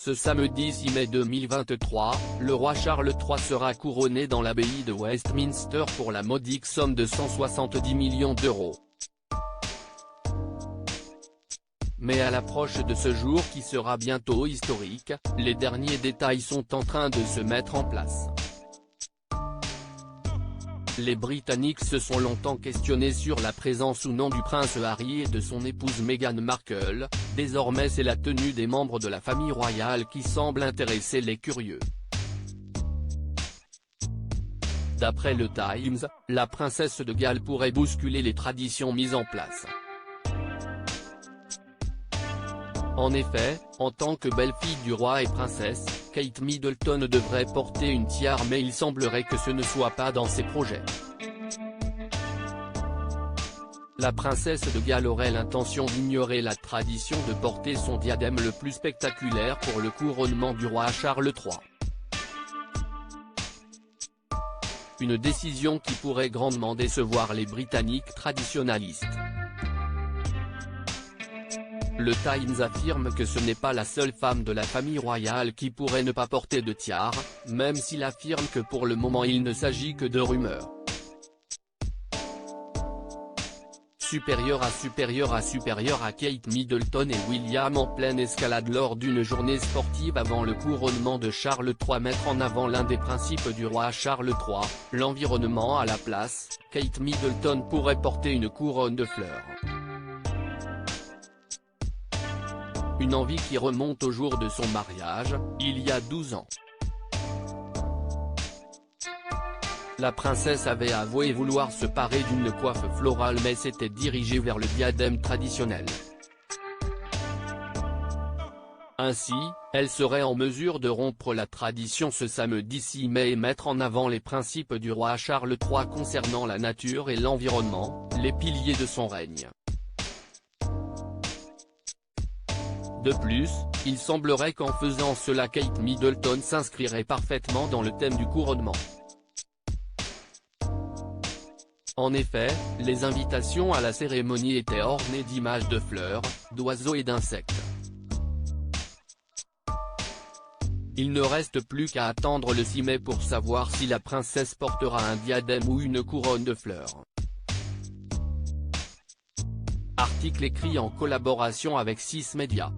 Ce samedi 6 mai 2023, le roi Charles III sera couronné dans l'abbaye de Westminster pour la modique somme de 170 millions d'euros. Mais à l'approche de ce jour qui sera bientôt historique, les derniers détails sont en train de se mettre en place. Les Britanniques se sont longtemps questionnés sur la présence ou non du prince Harry et de son épouse Meghan Markle. Désormais c'est la tenue des membres de la famille royale qui semble intéresser les curieux. D'après le Times, la princesse de Galles pourrait bousculer les traditions mises en place. En effet, en tant que belle-fille du roi et princesse, Kate Middleton devrait porter une tiare, mais il semblerait que ce ne soit pas dans ses projets. La princesse de Galles aurait l'intention d'ignorer la tradition de porter son diadème le plus spectaculaire pour le couronnement du roi Charles III. Une décision qui pourrait grandement décevoir les Britanniques traditionalistes. Le Times affirme que ce n'est pas la seule femme de la famille royale qui pourrait ne pas porter de tiare, même s'il affirme que pour le moment il ne s'agit que de rumeurs. Supérieur à Kate Middleton et William en pleine escalade lors d'une journée sportive avant le couronnement de Charles III. Mettre en avant l'un des principes du roi Charles III, l'environnement à la place, Kate Middleton pourrait porter une couronne de fleurs. Une envie qui remonte au jour de son mariage, il y a 12 ans. La princesse avait avoué vouloir se parer d'une coiffe florale mais s'était dirigée vers le diadème traditionnel. Ainsi, elle serait en mesure de rompre la tradition ce samedi 6 mai et mettre en avant les principes du roi Charles III concernant la nature et l'environnement, les piliers de son règne. De plus, il semblerait qu'en faisant cela Kate Middleton s'inscrirait parfaitement dans le thème du couronnement. En effet, les invitations à la cérémonie étaient ornées d'images de fleurs, d'oiseaux et d'insectes. Il ne reste plus qu'à attendre le 6 mai pour savoir si la princesse portera un diadème ou une couronne de fleurs. Article écrit en collaboration avec 6 Médias.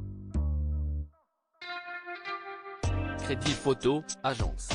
Crédit Photo, agence.